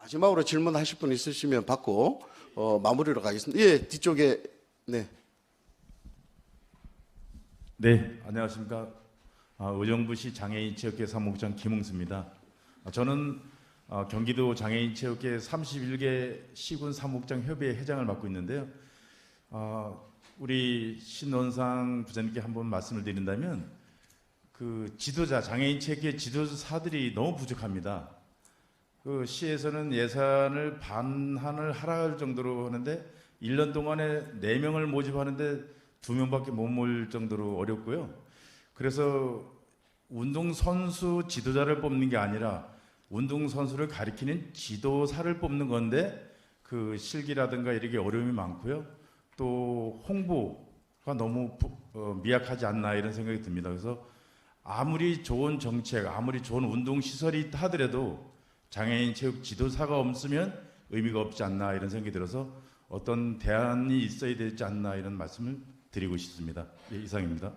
마지막으로 질문하실 분 있으시면 받고 마무리로 가겠습니다. 예, 뒤쪽에. 네. 네, 안녕하십니까. 의정부시 장애인체육회 사무국장 김웅수입니다. 저는 경기도 장애인체육회 31개 시군 사무국장 협의회 회장을 맡고 있는데요. 우리 신원상 부장님께 한번 말씀을 드린다면 그 지도자, 장애인체육회 지도사들이 너무 부족합니다. 그 시에서는 예산을 반환을 하락할 정도로 하는데 1년 동안에 4명을 모집하는데 2명밖에 못 모을 정도로 어렵고요. 그래서 운동선수 지도자를 뽑는 게 아니라 운동선수를 가리키는 지도사를 뽑는 건데 그 실기라든가 이렇게 어려움이 많고요. 또 홍보가 너무 미약하지 않나 이런 생각이 듭니다. 그래서 아무리 좋은 정책, 아무리 좋은 운동시설이 하더라도 장애인 체육 지도사가 없으면 의미가 없지 않나 이런 생각이 들어서 어떤 대안이 있어야 되지 않나 이런 말씀을 드리고 싶습니다. 예, 이상입니다.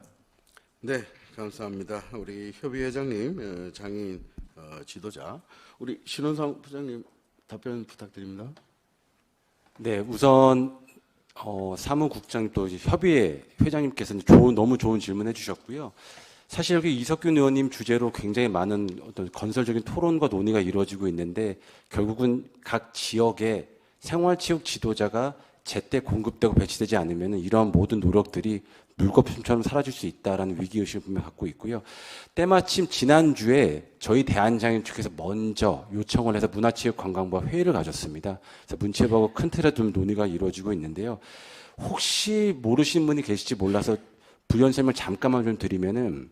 네, 감사합니다. 우리 협의회장님, 장애인 지도자, 우리 신원상 부장님 답변 부탁드립니다. 네, 우선 사무국장 또 협의회 회장님께서는 너무 좋은 질문 해주셨고요. 사실 여기 이석균 의원님 주제로 굉장히 많은 어떤 건설적인 토론과 논의가 이루어지고 있는데 결국은 각 지역에 생활체육 지도자가 제때 공급되고 배치되지 않으면 이러한 모든 노력들이 물거품처럼 사라질 수 있다라는 위기의식을 분명히 갖고 있고요. 때마침 지난주에 저희 대한장애인 측에서 먼저 요청을 해서 문화체육관광부와 회의를 가졌습니다. 그래서 문체부하고 큰 틀의 논의가 이루어지고 있는데요. 혹시 모르시는 분이 계실지 몰라서 부연 설명 잠깐만 좀 드리면은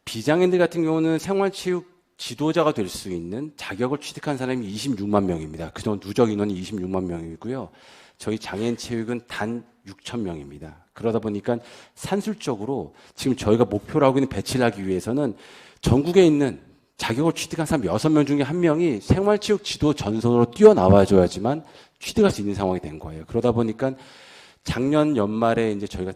비장애인들 같은 경우는 생활체육 지도자가 될 수 있는 자격을 취득한 사람이 26만 명입니다. 그동안 누적 인원이 26만 명이고요. 저희 장애인 체육은 단 6천 명입니다. 그러다 보니까 산술적으로 지금 저희가 목표로 하고 있는 배치를 하기 위해서는 전국에 있는 자격을 취득한 사람 6명 중에 1명이 생활체육 지도 전선으로 뛰어나와줘야지만 취득할 수 있는 상황이 된 거예요. 그러다 보니까 작년 연말에 이제 저희가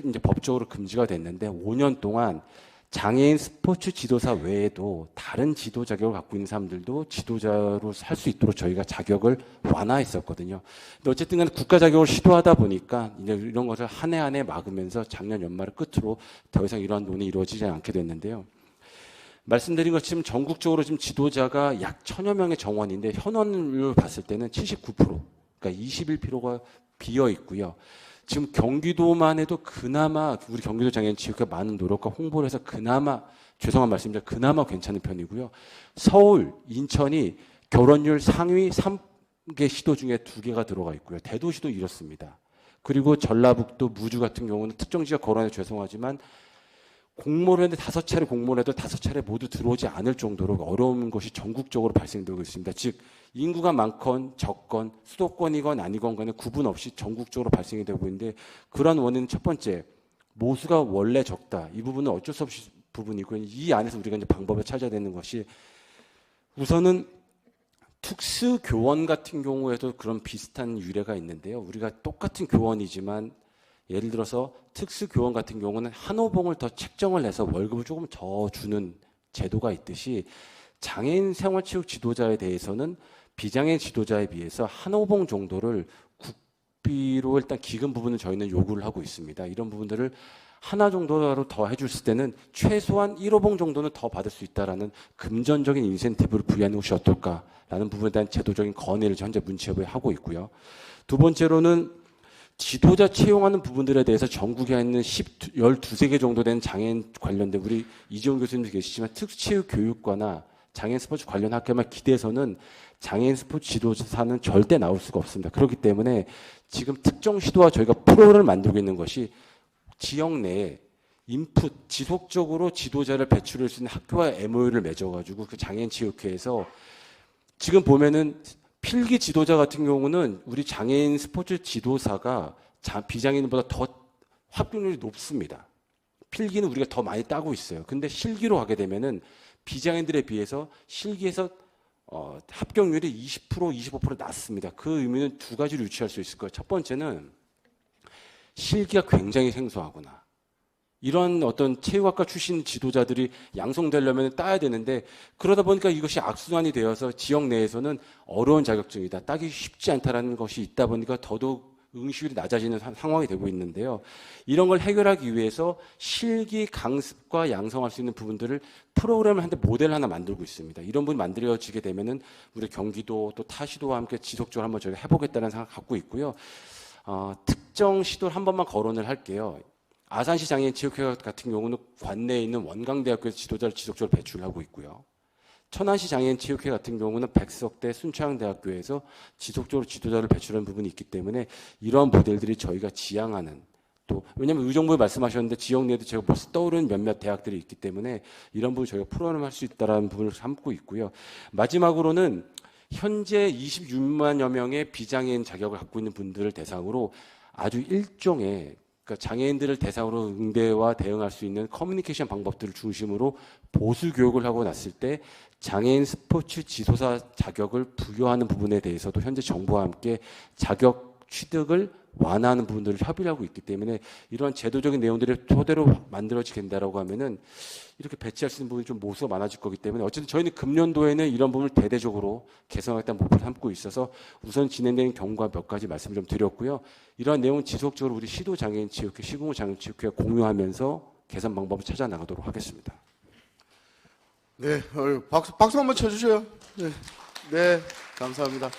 이제 법적으로 금지가 됐는데 5년 동안 장애인 스포츠 지도사 외에도 다른 지도 자격을 갖고 있는 사람들도 지도자로 할 수 있도록 저희가 자격을 완화했었거든요. 근데 어쨌든 간에 국가 자격을 시도하다 보니까 이제 이런 것을 한 해 한 해 막으면서 작년 연말을 끝으로 더 이상 이러한 논의 이루어지지 않게 됐는데요. 말씀드린 것처럼 전국적으로 지금 지도자가 약 1000여 명의 정원인데 현원을 봤을 때는 79%, 그러니까 21%가 비어 있고요. 지금 경기도만 해도 그나마 우리 경기도 장애인체육회 많은 노력과 홍보를 해서 그나마 죄송한 말씀입니다. 그나마 괜찮은 편이고요. 서울, 인천이 결혼율 상위 3개 시도 중에 2개가 들어가 있고요. 대도시도 이렇습니다. 그리고 전라북도, 무주 같은 경우는 특정지가 거론해 죄송하지만 공모를 했는데 5차례 공모를 해도 5차례 모두 들어오지 않을 정도로 어려운 것이 전국적으로 발생되고 있습니다. 즉 인구가 많건 적건 수도권이건 아니건 간에 구분 없이 전국적으로 발생이 되고 있는데 그러한 원인은 첫 번째 모수가 원래 적다. 이 부분은 어쩔 수 없이 부분이고 이 안에서 우리가 이제 방법을 찾아야 되는 것이 우선은 특수교원 같은 경우에도 그런 비슷한 유래가 있는데요. 우리가 똑같은 교원이지만 예를 들어서 특수교원 같은 경우는 한 호봉을 더 책정을 해서 월급을 조금 더 주는 제도가 있듯이 장애인 생활체육 지도자에 대해서는 비장애인 지도자에 비해서 한 호봉 정도를 국비로 일단 기금 부분을 저희는 요구를 하고 있습니다. 이런 부분들을 하나 정도로 더 해줬을 때는 최소한 1호봉 정도는 더 받을 수 있다라는 금전적인 인센티브를 부여하는 것이 어떨까라는 부분에 대한 제도적인 건의를 현재 문체부에 하고 있고요. 두 번째로는 지도자 채용하는 부분들에 대해서 전국에 있는 12개 정도 되는 장애인 관련된 우리 이지용 교수님도 계시지만 특수체육교육과나 장애인 스포츠 관련 학교만 기대서는 장애인 스포츠 지도사는 절대 나올 수가 없습니다. 그렇기 때문에 지금 특정 시도와 저희가 프로를 만들고 있는 것이 지역 내에 인풋, 지속적으로 지도자를 배출할 수 있는 학교와 MOU를 맺어가지고 그 장애인 체육회에서 지금 보면은 필기 지도자 같은 경우는 우리 장애인 스포츠 지도사가 비장애인보다 더 합격률이 높습니다. 필기는 우리가 더 많이 따고 있어요. 근데 실기로 하게 되면은 비장애인들에 비해서 실기에서 합격률이 20%, 25% 낮습니다. 그 의미는 두 가지로 유추할 수 있을 거예요. 첫 번째는 실기가 굉장히 생소하구나. 이런 어떤 체육학과 출신 지도자들이 양성되려면 따야 되는데 그러다 보니까 이것이 악순환이 되어서 지역 내에서는 어려운 자격증이다. 따기 쉽지 않다라는 것이 있다 보니까 더더욱 응시율이 낮아지는 상황이 되고 있는데요. 이런 걸 해결하기 위해서 실기 강습과 양성할 수 있는 부분들을 프로그램을 한데 모델 하나 만들고 있습니다. 이런 부분이 만들어지게 되면은 우리 경기도 또 타시도와 함께 지속적으로 한번 저희가 해보겠다는 생각 갖고 있고요. 특정 시도를 한 번만 거론을 할게요. 아산시 장애인 체육회 같은 경우는 관내에 있는 원광대학교에서 지도자를 지속적으로 배출하고 있고요. 천안시 장애인 체육회 같은 경우는 백석대 순창대학교에서 지속적으로 지도자를 배출하는 부분이 있기 때문에 이러한 모델들이 저희가 지향하는 또 왜냐하면 의정부에 말씀하셨는데 지역 내에도 제가 벌써 떠오르는 몇몇 대학들이 있기 때문에 이런 부분 저희가 프로그램할 수 있다는 부분을 삼고 있고요. 마지막으로는 현재 26만여 명의 비장애인 자격을 갖고 있는 분들을 대상으로 아주 일종의 그러니까 장애인들을 대상으로 응대와 대응할 수 있는 커뮤니케이션 방법들을 중심으로 보수 교육을 하고 났을 때 장애인 스포츠 지도사 자격을 부여하는 부분에 대해서도 현재 정부와 함께 자격 취득을 완화하는 부분들을 협의를 하고 있기 때문에 이런 제도적인 내용들이 토대로 만들어지게 된다라고 하면은 이렇게 배치할 수 있는 부분이 좀 모수가 많아질 거기 때문에 어쨌든 저희는 금년도에는 이런 부분을 대대적으로 개선하겠다는 목표를 삼고 있어서 우선 진행되는 경과 몇 가지 말씀을 좀 드렸고요. 이러한 내용은 지속적으로 우리 시도장애인 체육회, 시군구 장애인 체육회와 공유하면서 개선 방법을 찾아 나가도록 하겠습니다. 네, 박수 한번 쳐주세요. 네, 네, 감사합니다.